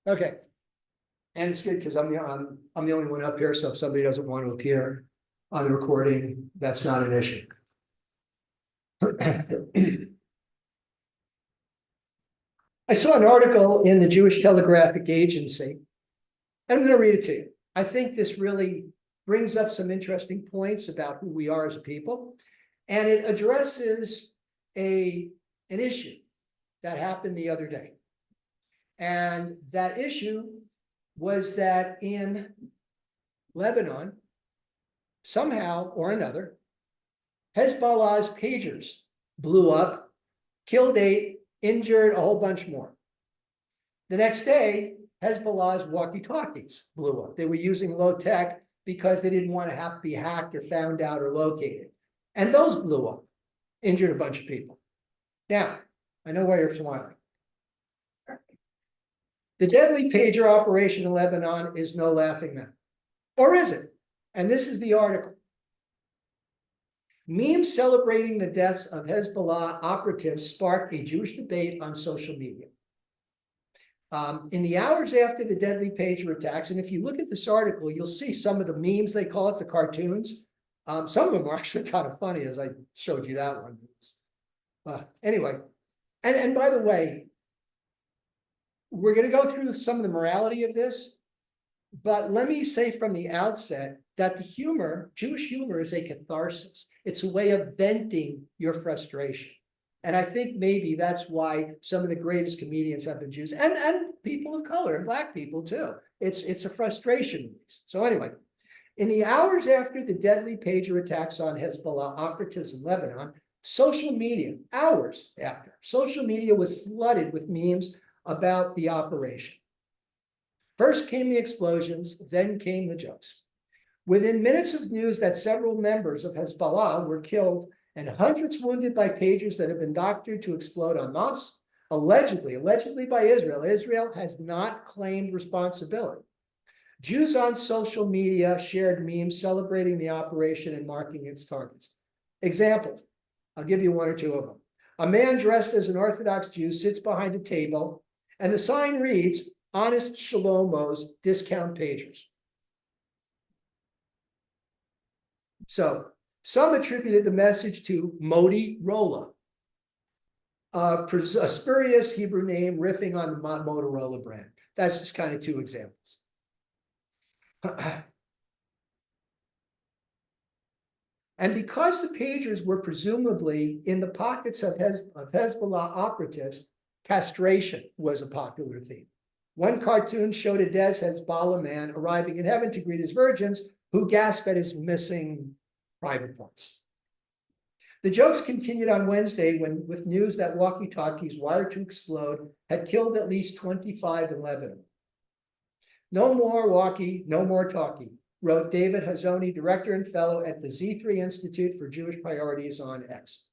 Okay. And it's good because I'm the only one up here, so if somebody doesn't want to appear on the recording, that's not an issue. I saw an article in the Jewish Telegraphic Agency, and I'm going to read it to you. I think this really brings up some interesting points about who we are as a people, and it addresses an issue that happened the other day. And that issue was that in Lebanon, somehow or another, Hezbollah's pagers blew up, killed 8, injured a whole bunch more. The next day, Hezbollah's walkie-talkies blew up. They were using low tech because they didn't want to have to be hacked or found out or located. And those blew up, injured a bunch of people. Now, I know why you're smiling. The deadly pager operation in Lebanon is no laughing matter. Or is it? And this is the article. Memes celebrating the deaths of Hezbollah operatives sparked a Jewish debate on social media. In the hours after the deadly pager attacks, and if you look at this article, you'll see some of the memes, they call it, the cartoons. Some of them are actually kind of funny, as I showed you that one. Anyway, and by the way, we're going to go through some of the morality of this, but let me say from the outset that the humor, Jewish humor, is a catharsis. It's a way of venting your frustration. And I think maybe that's why some of the greatest comedians have been Jews, and people of color, and Black people too. It's a frustration release. So anyway, in the hours after the deadly pager attacks on Hezbollah operatives in Lebanon, social media, hours after, social media was flooded with memes about the operation. First came the explosions, then came the jokes. Within minutes of news that several members of Hezbollah were killed and hundreds wounded by pagers that have been doctored to explode en masse, allegedly by Israel. Israel has not claimed responsibility. Jews on social media shared memes celebrating the operation and marking its targets. Examples, I'll give you one or two of them. A man dressed as an Orthodox Jew sits behind a table, and the sign reads, Honest Shlomo's Discount Pagers. So some attributed the message to Motorola, a spurious Hebrew name riffing on the Motorola brand. That's just kind of two examples. And because the pagers were presumably in the pockets of Hezbollah operatives, castration was a popular theme. One cartoon showed a Des Hezbollah man arriving in heaven to greet his virgins, who gasp at his missing private parts. The jokes continued on Wednesday with news that walkie-talkies wired to explode had killed at least 25 in Lebanon. No more walkie, no more talkie, wrote David Hazoni, director and fellow at the Z3 Institute for Jewish Priorities on X.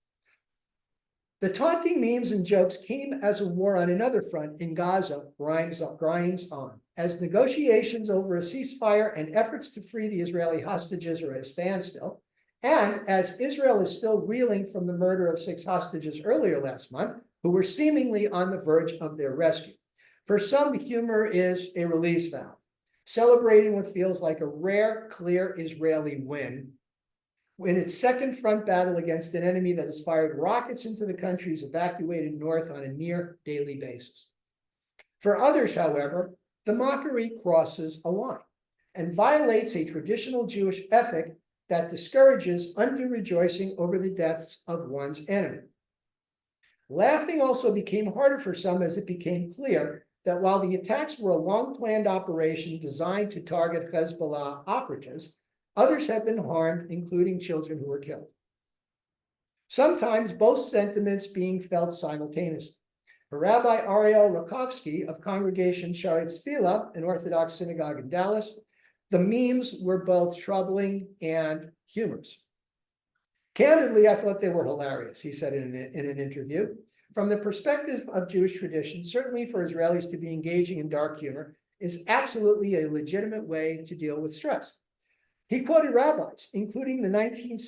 The taunting memes and jokes came as a war on another front in Gaza grinds on, as negotiations over a ceasefire and efforts to free the Israeli hostages are at a standstill, and as Israel is still reeling from the murder of 6 hostages earlier last month, who were seemingly on the verge of their rescue. For some, the humor is a release valve, celebrating what feels like a rare, clear Israeli win in its second front battle against an enemy that has fired rockets into the country's evacuated north on a near daily basis. For others, however, the mockery crosses a line and violates a traditional Jewish ethic that discourages undue rejoicing over the deaths of one's enemy. Laughing also became harder for some as it became clear that while the attacks were a long-planned operation designed to target Hezbollah operatives, others have been harmed, including children who were killed. Sometimes both sentiments being felt simultaneously. For Rabbi Ariel Rakovsky of Congregation Shaarei Tefillah, an Orthodox synagogue in Dallas, the memes were both troubling and humorous. Candidly, I thought they were hilarious, he said in an interview. From the perspective of Jewish tradition, certainly for Israelis to be engaging in dark humor is absolutely a legitimate way to deal with stress. He quoted rabbis, including the 19th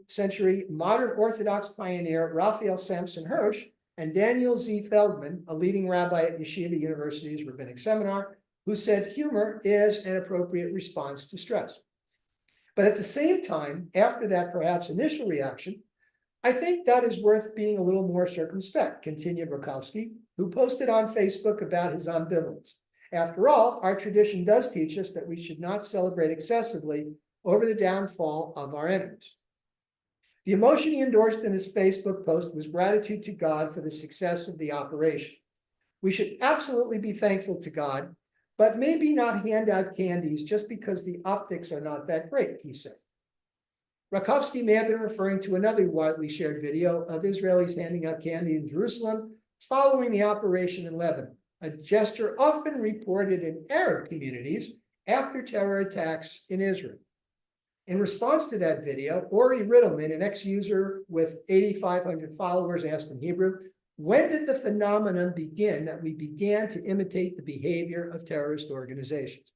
century modern Orthodox pioneer Raphael Samson Hirsch, and Daniel Z. Feldman, a leading rabbi at Yeshiva University's rabbinic seminar, who said humor is an appropriate response to stress. But at the same time, after that perhaps initial reaction, I think that is worth being a little more circumspect, continued Rakowski, who posted on Facebook about his ambivalence. After all, our tradition does teach us that we should not celebrate excessively over the downfall of our enemies. The emotion he endorsed in his Facebook post was gratitude to God for the success of the operation. We should absolutely be thankful to God, but maybe not hand out candies just because the optics are not that great, he said. Rakowski may have been referring to another widely shared video of Israelis handing out candy in Jerusalem following the operation in Lebanon, a gesture often reported in Arab communities after terror attacks in Israel. In response to that video, Ori Riddleman, an ex-user with 8,500 followers, asked in Hebrew, when did the phenomenon begin that we began to imitate the behavior of terrorist organizations?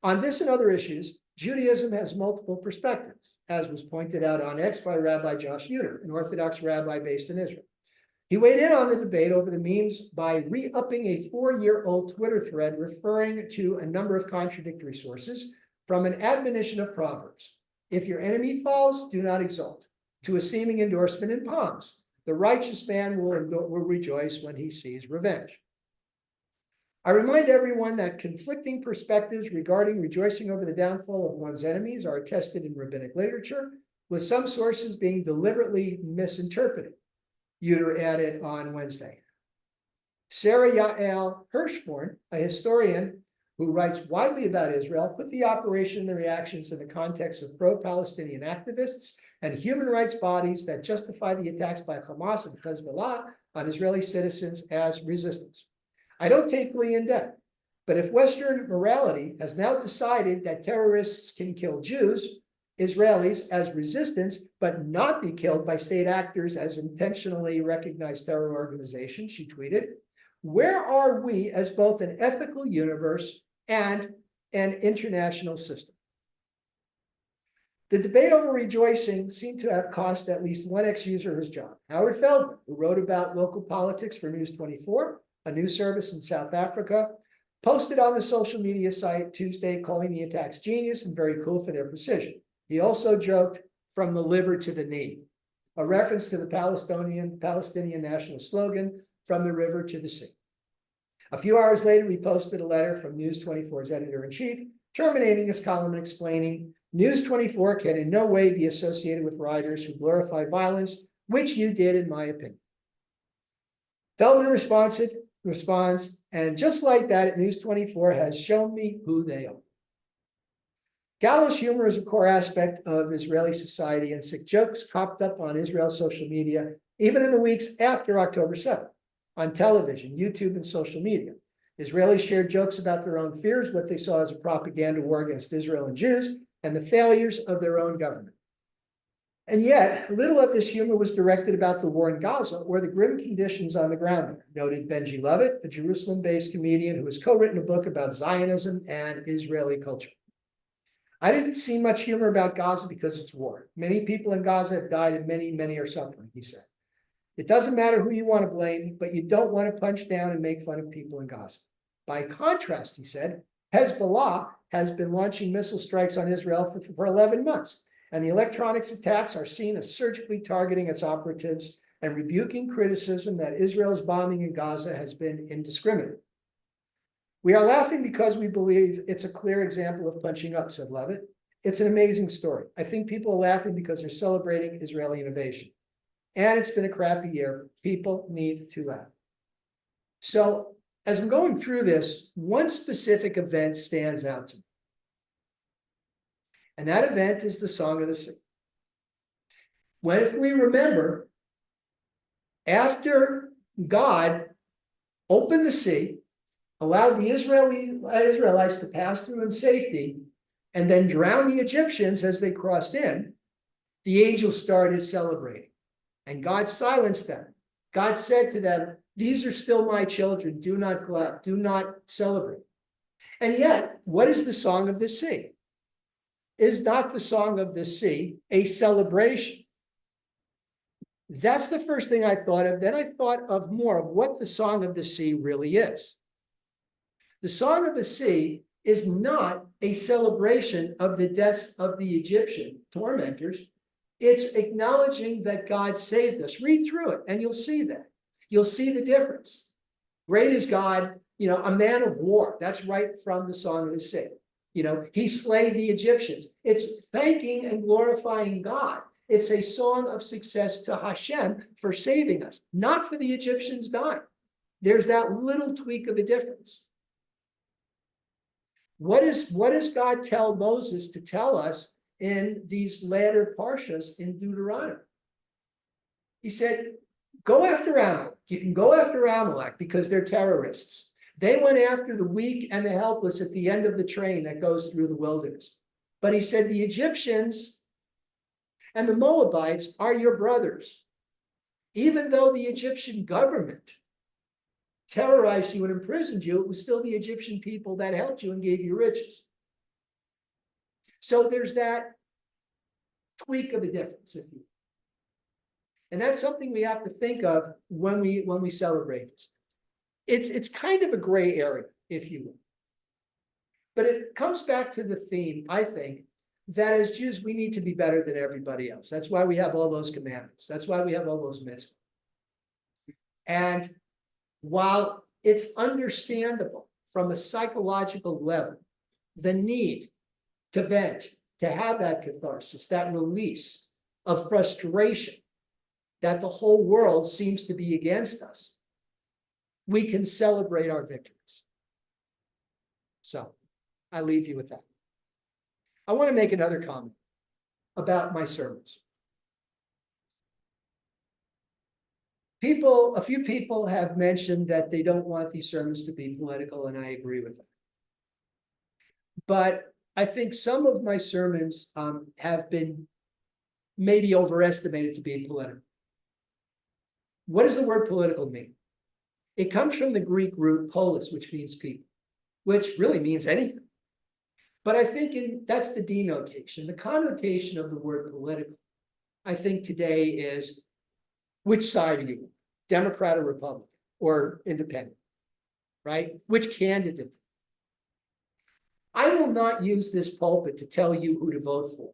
On this and other issues, Judaism has multiple perspectives, as was pointed out on X by Rabbi Josh Uter, an Orthodox rabbi based in Israel. He weighed in on the debate over the memes by re-upping a 4-year-old Twitter thread referring to a number of contradictory sources from an admonition of Proverbs. If your enemy falls, do not exult, to a seeming endorsement in Palms. The righteous man will rejoice when he sees revenge. I remind everyone that conflicting perspectives regarding rejoicing over the downfall of one's enemies are attested in rabbinic literature, with some sources being deliberately misinterpreted. Uter added on Wednesday. Sarah Yael Hirschborn, a historian who writes widely about Israel, put the operation and the reactions in the context of pro-Palestinian activists and human rights bodies that justify the attacks by Hamas and Hezbollah on Israeli citizens as resistance. I don't take Lee in debt, but if Western morality has now decided that terrorists can kill Jews, Israelis as resistance, but not be killed by state actors as intentionally recognized terror organizations, she tweeted, where are we as both an ethical universe and an international system? The debate over rejoicing seemed to have cost at least one ex-user his job. Howard Feldman, who wrote about local politics for News 24, a news service in South Africa, posted on the social media site Tuesday calling the attacks genius and very cool for their precision. He also joked, from the liver to the knee, a reference to the Palestinian national slogan, from the river to the sea. A few hours later, he posted a letter from News 24's editor-in-chief, terminating his column and explaining, News 24 can in no way be associated with writers who glorify violence, which you did, in my opinion. Feldman responds, and just like that, News 24 has shown me who they are. Gallows humor is a core aspect of Israeli society, and sick jokes popped up on Israel's social media, even in the weeks after October 7th, on television, YouTube, and social media. Israelis shared jokes about their own fears, what they saw as a propaganda war against Israel and Jews, and the failures of their own government. And yet, little of this humor was directed about the war in Gaza or the grim conditions on the ground there, noted Benji Lovett, a Jerusalem-based comedian who has co-written a book about Zionism and Israeli culture. I didn't see much humor about Gaza because it's war. Many people in Gaza have died and many are suffering, he said. It doesn't matter who you want to blame, but you don't want to punch down and make fun of people in Gaza. By contrast, he said, Hezbollah has been launching missile strikes on Israel for 11 months, and the electronics attacks are seen as surgically targeting its operatives and rebuking criticism that Israel's bombing in Gaza has been indiscriminate. We are laughing because we believe it's a clear example of punching up, said Levitt. It's an amazing story. I think people are laughing because they're celebrating Israeli innovation. And it's been a crappy year. People need to laugh. So as I'm going through this, one specific event stands out to me. And that event is the Song of the Sea. When, if we remember, after God opened the sea, allowed the Israelites to pass through in safety, and then drown the Egyptians as they crossed in, the angels started celebrating. And God silenced them. God said to them, these are still my children. Do not celebrate. And yet, what is the Song of the Sea? Is not the Song of the Sea a celebration? That's the first thing I thought of. Then I thought of more of what the Song of the Sea really is. The Song of the Sea is not a celebration of the deaths of the Egyptian tormentors. It's acknowledging that God saved us. Read through it and you'll see that. You'll see the difference. Great is God, a man of war. That's right from the Song of the Sea. He slayed the Egyptians. It's thanking and glorifying God. It's a song of success to Hashem for saving us, not for the Egyptians dying. There's that little tweak of a difference. What does God tell Moses to tell us in these latter parshas in Deuteronomy? He said, go after Amalek. You can go after Amalek because they're terrorists. They went after the weak and the helpless at the end of the train that goes through the wilderness. But he said, the Egyptians and the Moabites are your brothers. Even though the Egyptian government terrorized you and imprisoned you, it was still the Egyptian people that helped you and gave you riches. So there's that tweak of a difference, if you will. And that's something we have to think of when we celebrate this. It's kind of a gray area, if you will. But it comes back to the theme, I think, that as Jews, we need to be better than everybody else. That's why we have all those commandments. That's why we have all those mitzvahs. And while it's understandable from a psychological level, the need to vent, to have that catharsis, that release of frustration that the whole world seems to be against us, we can celebrate our victories. So I leave you with that. I want to make another comment about my sermons. A few people have mentioned that they don't want these sermons to be political, and I agree with that. But I think some of my sermons have been maybe overestimated to be political. What does the word political mean? It comes from the Greek root polis, which means people, which really means anything. But I think that's the denotation. The connotation of the word political, I think today is, which side are you? Democrat or Republican or independent, right? Which candidate? I will not use this pulpit to tell you who to vote for.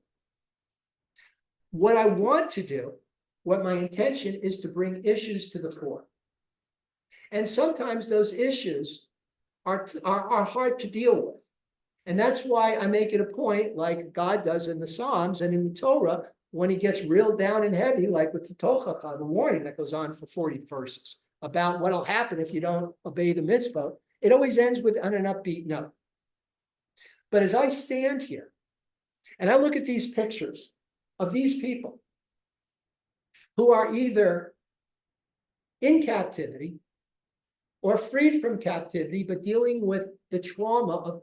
What I want to do, what my intention is to bring issues to the fore. And sometimes those issues are hard to deal with. And that's why I make it a point, like God does in the Psalms and in the Torah, when he gets real down and heavy, like with the Tochacha, the warning that goes on for 40 verses about what'll happen if you don't obey the mitzvah, it always ends on an upbeat note. But as I stand here and I look at these pictures of these people who are either in captivity or freed from captivity, but dealing with the trauma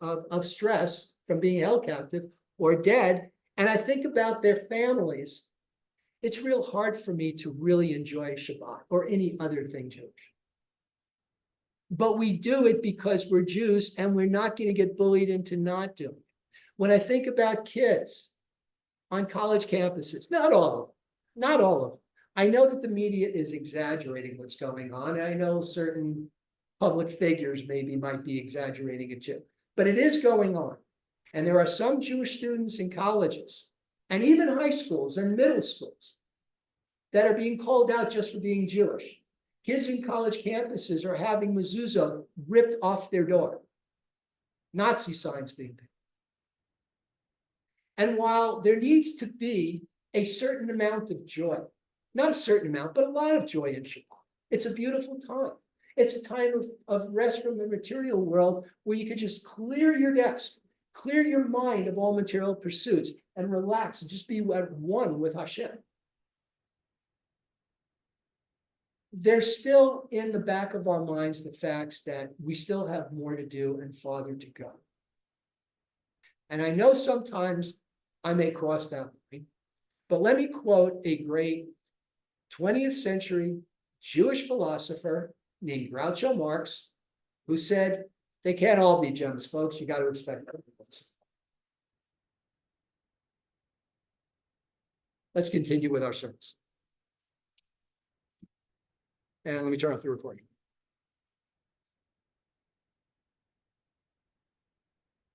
of stress from being held captive or dead, and I think about their families, it's real hard for me to really enjoy Shabbat or any other thing Jewish. But we do it because we're Jews and we're not going to get bullied into not doing it. When I think about kids on college campuses, not all of them. I know that the media is exaggerating what's going on. And I know certain public figures might be exaggerating it too, but it is going on. And there are some Jewish students in colleges and even high schools and middle schools that are being called out just for being Jewish. Kids in college campuses are having mezuzah ripped off their door. Nazi signs being painted. And while there needs to be a certain amount of joy, not a certain amount, but a lot of joy in Shabbat. It's a beautiful time. It's a time of rest from the material world where you can just clear your desk, clear your mind of all material pursuits and relax and just be at one with Hashem. There's still in the back of our minds the facts that we still have more to do and farther to go. And I know sometimes I may cross that line, but let me quote a great 20th century Jewish philosopher named Groucho Marx, who said, they can't all be gems, folks. You got to expect everyone. Let's continue with our service. And let me turn off the recording.